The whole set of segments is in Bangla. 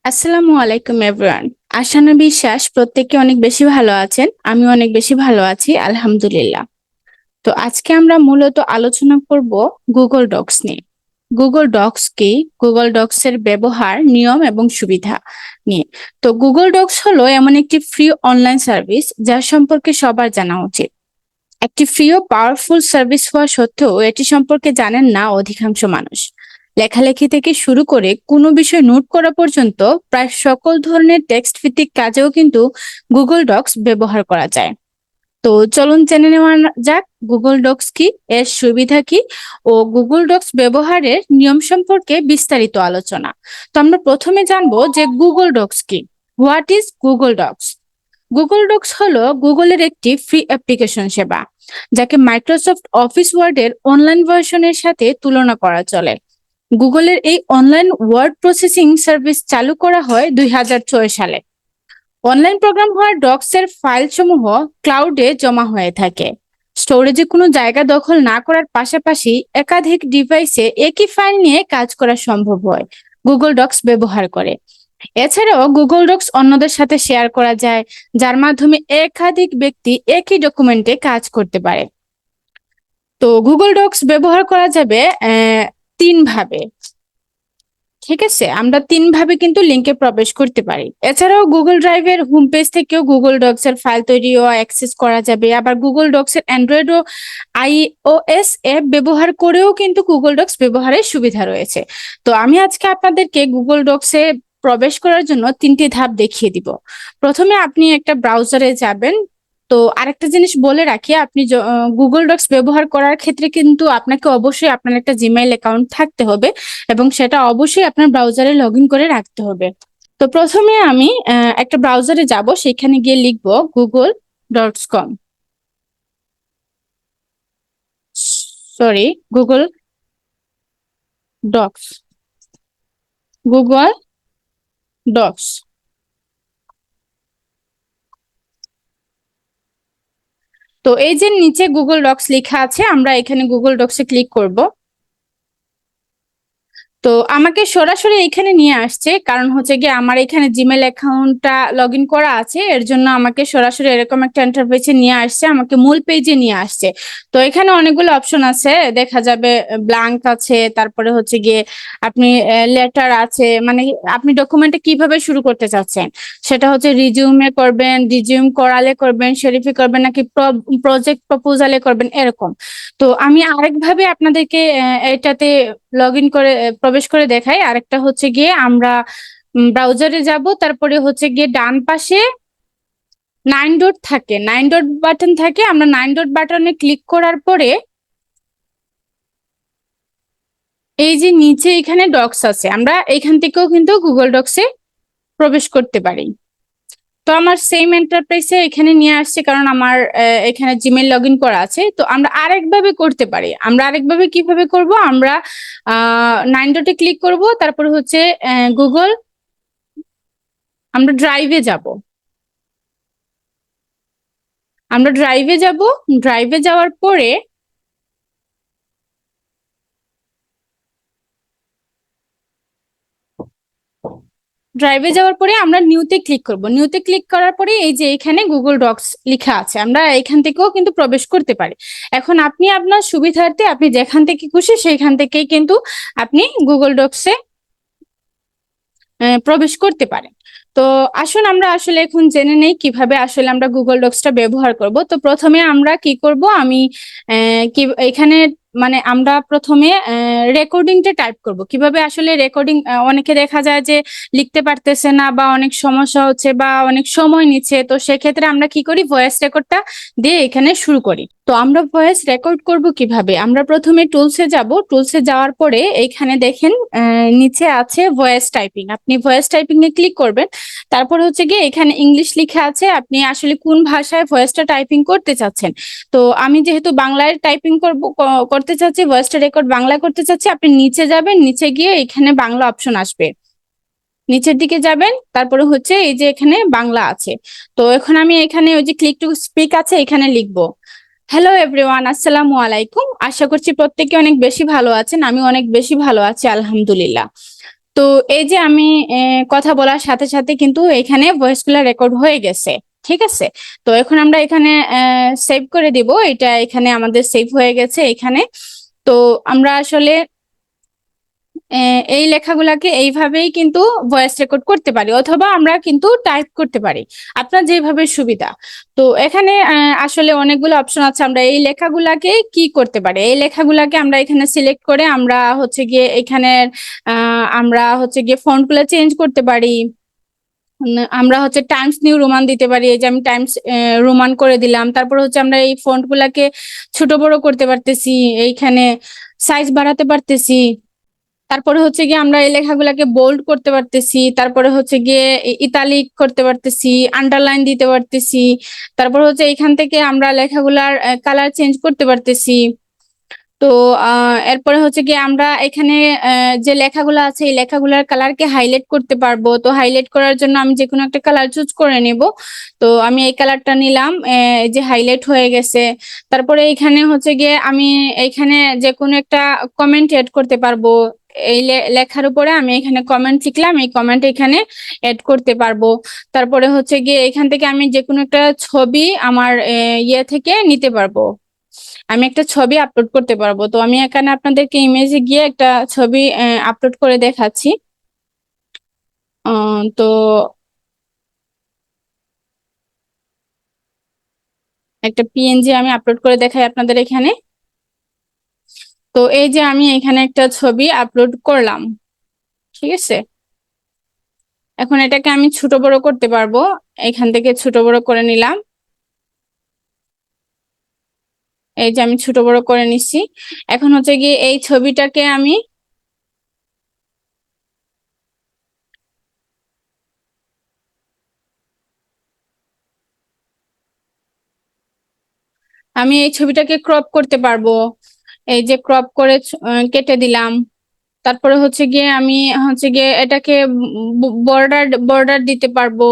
আসসালামু আলাইকুম এভরিওয়ান। আশানা বিশ্বাস প্রত্যেকে অনেক বেশি ভালো আছেন। আমি অনেক বেশি ভালো আছি আলহামদুলিল্লাহ। তো আজকে আমরা মূলত আলোচনা করব গুগল ডক্স নিয়ে। গুগল ডক্স কি, গুগল ডক্স এর ব্যবহার, নিয়ম এবং সুবিধা নিয়ে। তো গুগল ডক্স হলো এমন একটি ফ্রি অনলাইন সার্ভিস যার সম্পর্কে সবার জানা উচিত। একটি ফ্রি ও পাওয়ারফুল সার্ভিস হওয়া সত্ত্বেও এটি সম্পর্কে জানেন না অধিকাংশ মানুষ। লেখালেখি থেকে শুরু করে কোনো বিষয় নোট করা পর্যন্ত প্রায় সকল ধরনের টেক্সট ভিত্তিক কাজেও কিন্তু গুগল ডক্স ব্যবহার করা যায়। তো চলুন জেনে নেওয়া যাক গুগল ডক্স কি, এর সুবিধা কি ও গুগল ডক্স ব্যবহারের নিয়ম সম্পর্কে বিস্তারিত আলোচনা। তো আমরা প্রথমে জানবো যে গুগল ডক্স কি। What is Google Docs? Google Docs হলো গুগলের একটি ফ্রি অ্যাপ্লিকেশন সেবা, যাকে মাইক্রোসফট অফিস ওয়ার্ডের অনলাইন ভার্সনের সাথে তুলনা করা চলে। গুগলের এই অনলাইন ওয়ার্ড প্রসেসিং সার্ভিস চালু করা হয় 2006 সালে। অনলাইন প্রোগ্রাম হওয়া ডক্স এর ফাইল সমূহ ক্লাউডে জমা হয়ে থাকে। স্টোরেজে কোনো জায়গা দখল না করার পাশাপাশি একাধিক ডিভাইসে একই ফাইল নিয়ে কাজ করা সম্ভব হয় গুগল ডক্স ব্যবহার করে। এছাড়াও গুগল ডক্স অন্যদের সাথে শেয়ার করা যায়, যার মাধ্যমে একাধিক ব্যক্তি একই ডকুমেন্টে কাজ করতে পারে। তো গুগল ডক্স ব্যবহার করা যাবে তিন ভাবে। ঠিক আছে, আমরা তিন ভাবে কিন্তু লিংকে প্রবেশ করতে পারি। এছাড়াও গুগল ড্রাইভের হোম পেজ থেকেও গুগল ডক্স এর ফাইল তৈরি ও অ্যাক্সেস করা যাবে। আবার গুগল ডক্স এর অ্যান্ড্রয়েড ও আইওএস অ্যাপ ব্যবহার করেও কিন্তু গুগল ডক্স ব্যবহারের সুবিধা রয়েছে। তো আমি আজকে আপনাদেরকে গুগল ডক্স এ প্রবেশ করার জন্য তিনটি ধাপ দেখিয়ে দিব। প্রথমে আপনি একটা ব্রাউজারে যাবেন। তো আরেকটা জিনিস বলে রাখি, আপনি গুগল ডক্স ব্যবহার করার ক্ষেত্রে কিন্তু আপনাকে অবশ্যই আপনার একটা জিমেইল অ্যাকাউন্ট থাকতে হবে এবং সেটা অবশ্যই আপনার ব্রাউজারে লগ ইন করে রাখতে হবে। তো প্রথমে আমি একটা ব্রাউজারে যাব, সেখানে গিয়ে লিখবো google.com, sorry, Google Docs, Google Docs. তো এই যে নিচে গুগল ডক্স লেখা আছে, আমরা এখানে গুগল ডক্সে ক্লিক করব। তো আমাকে সরাসরি এখানে নিয়ে আসছে, কারণ হচ্ছে গিয়ে আমার এখানে জিমেল অ্যাকাউন্টটা লগ ইন করা আছে, এর জন্য আমাকে সরাসরি এরকম একটা ইন্টারফেসে নিয়ে আসছে, আমাকে মূল পেজে নিয়ে আসছে। তো এখানে অনেকগুলো অপশন আছে, দেখা যাবে ব্ল্যাঙ্ক আছে, তারপরে হচ্ছে গিয়ে আপনি লেটার আছে, মানে আপনি ডকুমেন্টে কিভাবে শুরু করতে চাচ্ছেন, সেটা হচ্ছে রিজিউমে করবেন, রিজিউম করালে করবেন, শেরিফি করবেন, নাকি প্রজেক্ট প্রপোজালে করবেন, এরকম। তো আমি আরেকভাবে আপনাদেরকে এটাতে লগ ইন করে প্রবেশ করে দেখাই। আরেকটা হচ্ছে গিয়ে আমরা ব্রাউজারে যাব, তারপরে হচ্ছে গিয়ে ডান পাশে 9 ডট থাকে, 9 ডট বাটন থাকে, আমরা 9 ডট বাটনে ক্লিক করার পরে এই যে নিচে এখানে ডক্স আছে, আমরা এখান থেকেও কিন্তু গুগল ডক্সে প্রবেশ করতে পারি। তো আমার সেম এন্টারপ্রাইজে এখানে নিয়ে আসছে, কারণ আমার এখানে জিমেল লগ ইন করা আছে। তো আমরা আরেকভাবে করতে পারি। আমরা আরেকভাবে কিভাবে করব, আমরা 9 ডটে ক্লিক করব, তারপর হচ্ছে গুগল, আমরা ড্রাইভে যাব, আমরা ড্রাইভে যাব। ড্রাইভে যাওয়ার পরে আমরা নিউতে ক্লিক করব। নিউতে ক্লিক করার পরে এই যে এখানে গুগল ডক্স লেখা আছে, আমরা এখান থেকেও কিন্তু প্রবেশ করতে পারি। এখন আপনি আপনার সুবিধার্থে আপনি যেখান থেকে খুশি সেইখান থেকেই কিন্তু আপনি গুগল ডক্সে প্রবেশ করতে পারেন। তো আসুন আমরা আসলে এখন জেনে নেই কিভাবে আসলে আমরা গুগল ডক্সটা ব্যবহার করব। তো প্রথমে আমরা কি করব, আমি কি এখানে মানে আমরা প্রথমে রেকর্ডিংটা টাইপ করব। কিভাবে আসলে রেকর্ডিং, অনেকে দেখা যায় যে লিখতে পারতেছে না বা অনেক সমস্যা হচ্ছে বা অনেক সময় নিচ্ছে, তো সেক্ষেত্রে আমরা কি করি, ভয়েস রেকর্ডটা দিয়ে এখানে শুরু করি। তো আমরা ভয়েস রেকর্ড করব কিভাবে, আমরা প্রথমে টুলসে যাব। টুলসে যাওয়ার পরে এইখানে দেখেন নিচে আছে ভয়েস টাইপিং, আপনি ভয়েস টাইপিং এ ক্লিক করবেন। তারপর হচ্ছে গিয়ে এখানে ইংলিশ লেখা আছে, আপনি আসলে কোন ভাষায় ভয়েসটা টাইপিং করতে চাচ্ছেন। তো আমি যেহেতু বাংলায় টাইপিং করতে চাচ্ছি, ভয়েসটা রেকর্ড বাংলায় করতে চাচ্ছি, আপনি নিচে যাবেন, নিচে গিয়ে এখানে বাংলা অপশন আসবে, নিচের দিকে যাবেন, তারপরে হচ্ছে এই যে এখানে বাংলা আছে। তো এখন আমি এখানে ওই যে ক্লিক টু স্পিক আছে, এখানে লিখবো, হ্যালো এভরিওয়ান, আসসালামু আলাইকুম। আশা করছি প্রত্যেকে অনেক বেশি ভালো আছেন, আমি অনেক বেশি ভালো আছি আলহামদুলিল্লাহ। তো এই যে আমি কথা বলার সাথে সাথে কিন্তু এখানে ভয়েস গুলা রেকর্ড হয়ে গেছে। ঠিক আছে, তো এখন আমরা এখানে সেভ করে দিব। এটা এখানে আমাদের সেভ হয়ে গেছে এখানে। তো আমরা আসলে এই লেখাগুলাকে এইভাবেই কিন্তু ভয়েস রেকর্ড করতে পারি, অথবা আমরা কিন্তু টাইপ করতে পারি, আপনার যেভাবে সুবিধা। তো এখানে আসলে অনেকগুলো অপশন আছে। আমরা এই লেখাগুলাকে কি করতে পারি, এই লেখাগুলাকে আমরা এখানে সিলেক্ট করে আমরা হচ্ছে গিয়ে এখানে আমরা হচ্ছে গিয়ে ফন্টগুলো চেঞ্জ করতে পারি। আমরা হচ্ছে টাইমস নিউ রোমান দিতে পারি। এই যে আমি টাইমস রোমান করে দিলাম। তারপর হচ্ছে আমরা এই ফন্ট গুলাকে ছোট বড় করতে পারতেছি, এইখানে সাইজ বাড়াতে পারতেছি। তারপরে হচ্ছে গিয়ে আমরা এই লেখাগুলাকে বোল্ড করতে পারতেছি, তারপরে হচ্ছে গিয়ে ইতালিক করতে পারতেছি, আন্ডারলাইন দিতে পারতেছি। তারপর হচ্ছে এখান থেকে আমরা লেখাগুলার কালার চেঞ্জ করতে পারতেছি। তো এরপরে হচ্ছে কি আমরা এখানে যে লেখাগুলো আছে এই লেখাগুলোর কালারকে হাইলাইট করতে পারবো। তো হাইলাইট করার জন্য আমি যে কোনো একটা কালার চুজ করে নেব। তো আমি এই কালারটা নিলাম, এই যে হাইলাইট হয়ে গেছে। তারপরে এখানে হচ্ছে গিয়ে আমি এখানে যে কোনো একটা কমেন্ট এড করতে পারবো। এই লেখার উপরে আমি এখানে কমেন্ট লিখলাম, এই কমেন্ট এখানে এড করতে পারবো। তারপরে হচ্ছে গিয়ে এখান থেকে আমি যে কোনো একটা ছবি আমার ইয়ে থেকে নিতে পারবো, আমি একটা ছবি আপলোড করতে পারবো। তো আমি এখানে আপনাদেরকে ইমেজে গিয়ে একটা ছবি আপলোড করে দেখাচ্ছি। তো একটা পিএনজি আমি আপলোড করে দেখাই আপনাদের এখানে। তো এই যে আমি এখানে একটা ছবি আপলোড করলাম, ঠিক আছে। এখন এটাকে আমি ছোট বড় করতে পারবো, এখান থেকে ছোট বড় করে নিলাম। এই যে আমি ছোট বড় করে নিচ্ছি। এখন হচ্ছে গিয়ে এই ছবিটাকে আমি এই ছবিটাকে ক্রপ করতে পারবো। এই যে ক্রপ করে কেটে দিলাম। তারপরে হচ্ছে গিয়ে আমি হচ্ছে গিয়ে এটাকে বর্ডার বর্ডার দিতে পারবো।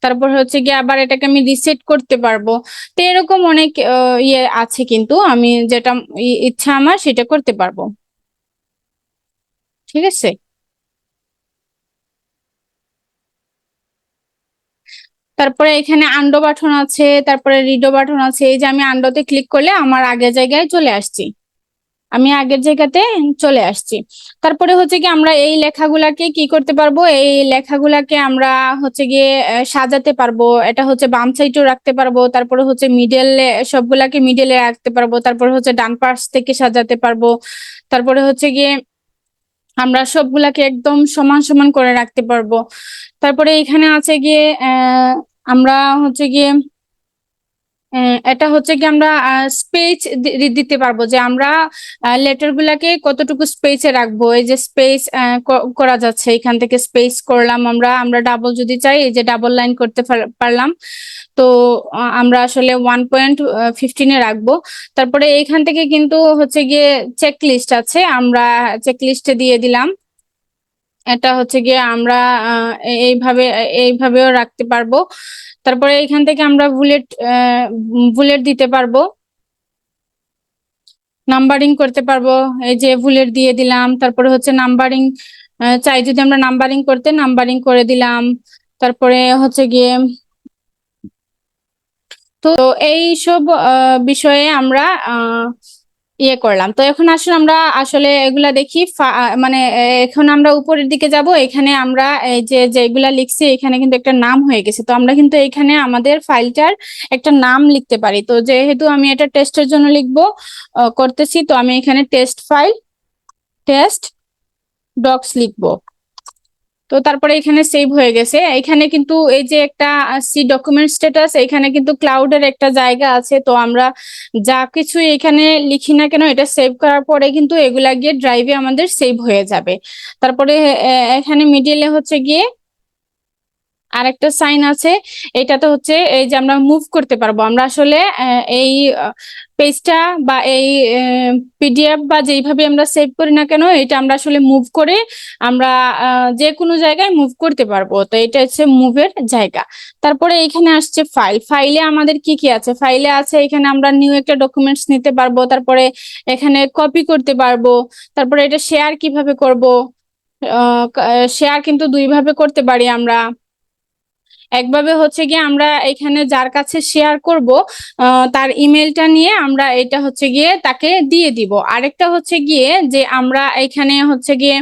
তারপর হচ্ছে গিয়ে আবার এটাকে আমি রিসেট করতে পারবো। তো এরকম অনেক ইয়ে আছে, কিন্তু আমি যেটা ইচ্ছা আমার সেটা করতে পারবো। ঠিক আছে, তারপরে এখানে আন্ডো বাটন আছে, তারপরে রিডো বাটন আছে। এই যে আমি আন্ডোতে ক্লিক করলে আমার আগের জায়গায় চলে আসছি, আমি আগের জায়গাতে চলে আসছি। তারপরে হচ্ছে কি আমরা এই লেখাগুলাকে কি করতে পারবো, এই লেখাগুলাকে আমরা হচ্ছে গিয়ে সাজাতে পারবো। এটা হচ্ছে বাম সাইডেও রাখতে পারবো, তারপরে হচ্ছে মিডলে সবগুলাকে মিডলে রাখতে পারবো, তারপরে হচ্ছে ডান পাশ থেকে সাজাতে পারবো। তারপরে হচ্ছে গিয়ে আমরা সবগুলাকে একদম সমান সমান করে রাখতে পারবো। তারপরে এখানে আছে গিয়ে আমরা হচ্ছে গিয়ে এটা হচ্ছে কি আমরা স্পেস দিতে পারবো, যে আমরা লেটার গুলাকে কতটুকু স্পেসে রাখবো। এই যে স্পেস করা যাচ্ছে, এখান থেকে স্পেস করলাম। আমরা আমরা ডাবল যদি চাই, এই যে ডাবল লাইন করতে পারলাম। তো আমরা আসলে 1.15 রাখবো। তারপরে এইখান থেকে কিন্তু হচ্ছে গিয়ে চেক লিস্ট আছে, আমরা চেক লিস্টে দিয়ে দিলাম। এটা হচ্ছে গিয়ে আমরা এইভাবে এইভাবেও রাখতে পারবো। তারপরে এখান থেকে আমরা বুলেট বুলেট দিতে পারবো, নাম্বারিং করতে পারবো। এই যে বুলেট দিয়ে দিলাম। তারপরে হচ্ছে নাম্বারিং চাই যদি আমরা নাম্বারিং করতে, নাম্বারিং করে দিলাম। তারপরে হচ্ছে গিয়ে তো এই সব বিষয়ে আমরা ইয়ে করলাম। তো এখন আসলে আমরা আসলে এগুলা দেখি, মানে এখন আমরা উপরের দিকে যাব। এখানে আমরা এই যে যেগুলা লিখছি এখানে কিন্তু একটা নাম হয়ে গেছে। তো আমরা কিন্তু এখানে আমাদের ফাইলটার একটা নাম লিখতে পারি। তো যেহেতু আমি এটা টেস্টের জন্য লিখবো করতেছি, তো আমি এখানে টেস্ট ফাইল, টেস্ট ডক্স লিখবো। তো তারপরে এখানে সেভ হয়ে গেছে। এখানে কিন্তু এই যে একটা সি ডকুমেন্ট স্ট্যাটাস, এখানে কিন্তু ক্লাউডের একটা জায়গা আছে। তো আমরা যা কিছু এখানে লিখি না কেন, এটা সেভ করার পরে কিন্তু এগুলা গিয়ে ড্রাইভে আমাদের সেভ হয়ে যাবে। তারপরে এখানে মিডিলে হচ্ছে গিয়ে আরেকটা সাইন আছে, এটাতে হচ্ছে এই যে আমরা মুভ করতে পারবো। আমরা আসলে এই পেজটা বা এই পিডিএফ বা যেইভাবে আমরা সেভ করি না কেন, এটা আমরা আসলে মুভ করে আমরা যে কোনো জায়গায় মুভ করতে পারবো। তো এটা হচ্ছে মুভের জায়গা। তারপরে এখানে আসছে ফাইল। ফাইলে আমাদের কি কি আছে, ফাইলে আছে এখানে আমরা নিউ একটা ডকুমেন্টস নিতে পারবো, তারপরে এখানে কপি করতে পারবো, তারপরে এটা শেয়ার কিভাবে করব, শেয়ার কিন্তু দুই ভাবে করতে পারি আমরা। একভাবে হচ্ছে গিয়ে আমরা এখানে যার কাছে শেয়ার করব তার ইমেলটা নিয়ে আমরা এটা হচ্ছে গিয়ে তাকে দিয়ে দিব। আরেকটা হচ্ছে গিয়ে যে আমরা এখানে হচ্ছে গিয়ে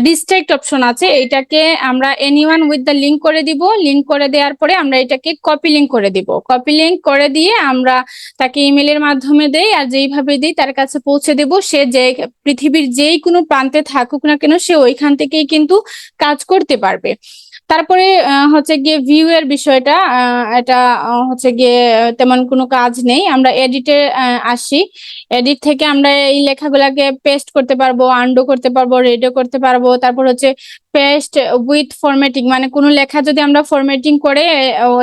রিস্ট্রিক্ট অপশন আছে, এটাকে আমরা এনিওয়ান উইথ দ্য লিঙ্ক করে দিব। লিঙ্ক করে দেওয়ার পরে আমরা এটাকে কপি লিঙ্ক করে দিব। কপি লিঙ্ক করে দিয়ে আমরা তাকে ইমেলের মাধ্যমে দেই, আর যেইভাবে দিই তার কাছে পৌঁছে দেব। সে যে পৃথিবীর যেই কোনো প্রান্তে থাকুক না কেন, সে ওইখান থেকেই কিন্তু কাজ করতে পারবে। তারপরে হচ্ছে গিয়ে ভিউ এর বিষয়টা, এটা হচ্ছে গিয়ে তেমন কোনো কাজ নেই। আমরা এডিটে আসি। এডিট থেকে আমরা এই লেখাগুলাকে পেস্ট করতে পারবো, আনডু করতে পারবো, রেডিও করতে পারবো। তারপর হচ্ছে পেস্ট উইথ ফরম্যাটিং, মানে কোনো লেখা যদি আমরা ফরম্যাটিং করে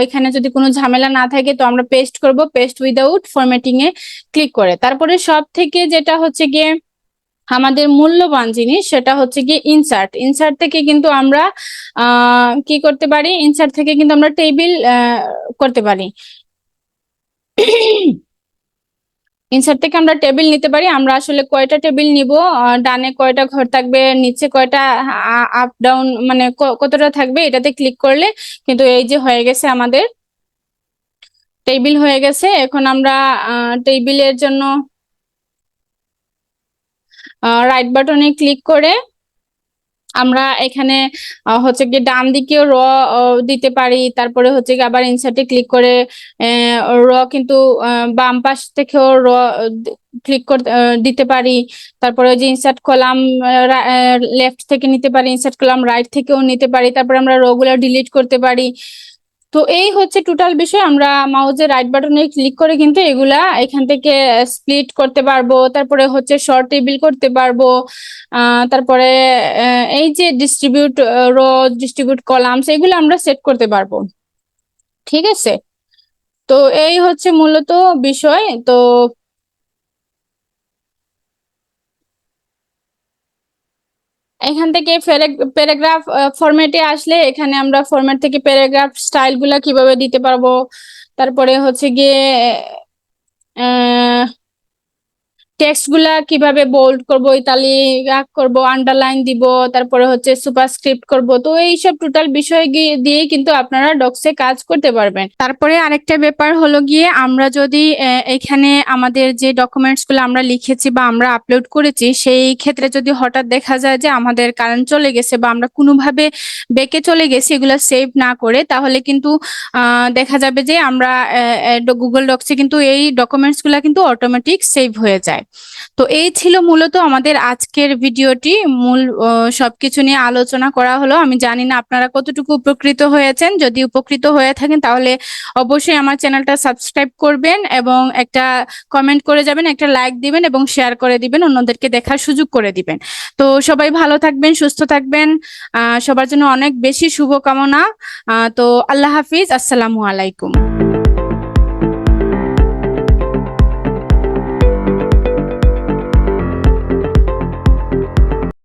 ওইখানে যদি কোনো ঝামেলা না থাকে তো আমরা পেস্ট করব, পেস্ট উইদাউট ফরম্যাটিং এ ক্লিক করে। তারপরে সব থেকে যেটা হচ্ছে গিয়ে আমাদের মূল্যবান জিনিস, সেটা হচ্ছে গিয়ে ইনসার্ট। ইনসার্ট থেকে কিন্তু আমরা কি করতে পারি, ইনসার্ট থেকে কিন্তু আমরা টেবিল করতে পারি। ইনসার্ট থেকে আমরা টেবিল নিতে পারি। আমরা আসলে কয়টা টেবিল নিব, ডানে কয়টা ঘর থাকবে, নিচে কয়টা আপ ডাউন মানে কতটা থাকবে, এটাতে ক্লিক করলে কিন্তু এই যে হয়ে গেছে, আমাদের টেবিল হয়ে গেছে। এখন আমরা টেবিলের জন্য রাইট বাটনে ক্লিক করে আমরা এখানে হচ্ছে গিয়ে ডান দিকেও র দিতে পারি। তারপরে হচ্ছে গিয়ে আবার ইনসার্টে ক্লিক করে র কিন্তু বাম পাশ থেকেও র ক্লিক করতে দিতে পারি। তারপরে যে ইনসার্ট কলাম লেফট থেকে নিতে পারি, ইনসার্ট কলাম রাইট থেকেও নিতে পারি। তারপরে আমরা র গুলো ডিলিট করতে পারি। তো এই হচ্ছে টোটাল বিষয়। আমরা মাউসের রাইট বাটনে ক্লিক করে কিন্তু এগুলা এখান থেকে স্প্লিট করতে পারবো। তারপরে হচ্ছে শর্ট টেবিল করতে পারবো। তারপরে এই যে ডিস্ট্রিবিউট রো, ডিস্ট্রিবিউট কলামস, এগুলো আমরা সেট করতে পারবো। ঠিক আছে, তো এই হচ্ছে মূলত বিষয়। তো এখান থেকে প্যারাগ্রাফ ফরম্যাটে আসলে এখানে আমরা ফরম্যাট থেকে প্যারাগ্রাফ স্টাইল গুলা কিভাবে দিতে পারবো। তারপরে হচ্ছে গিয়ে টেক্সট গুলা কিভাবে বোল্ড করব, ইতালিক করব, আন্ডারলাইন দিব, তারপরে হচ্ছে সুপারস্ক্রিপ্ট করব। তো এইসব টোটাল বিষয় দিয়ে কিন্তু আপনারা ডক্সে কাজ করতে পারবেন। তারপরে আরেকটা ব্যাপার হলো গিয়ে, আমরা যদি এখানে আমাদের যে ডকুমেন্টস গুলো আমরা লিখেছি বা আমরা আপলোড করেছি, সেই ক্ষেত্রে যদি হঠাৎ দেখা যায় যে আমাদের কারেন্ট চলে গেছে বা আমরা কোনোভাবে বেঁকে চলে গেছি এগুলো সেভ না করে, তাহলে কিন্তু দেখা যাবে যে আমরা গুগল ডক্সে কিন্তু এই ডকুমেন্টস গুলা কিন্তু অটোমেটিক সেভ হয়ে যায়। তো এই ছিল মূলত আমাদের আজকের ভিডিওটি। মূল সবকিছু নিয়ে আলোচনা করা হলো। আমি জানি না আপনারা কতটুকু উপকৃত হয়েছেন। যদি উপকৃত হয়ে থাকেন তাহলে অবশ্যই আমার চ্যানেলটা সাবস্ক্রাইব করবেন এবং একটা কমেন্ট করে যাবেন, একটা লাইক দিবেন এবং শেয়ার করে দিবেন, অন্যদেরকে দেখার সুযোগ করে দিবেন। তো সবাই ভালো থাকবেন, সুস্থ থাকবেন। সবার জন্য অনেক বেশি শুভকামনা। তো আল্লাহ হাফিজ, আসসালামু আলাইকুম।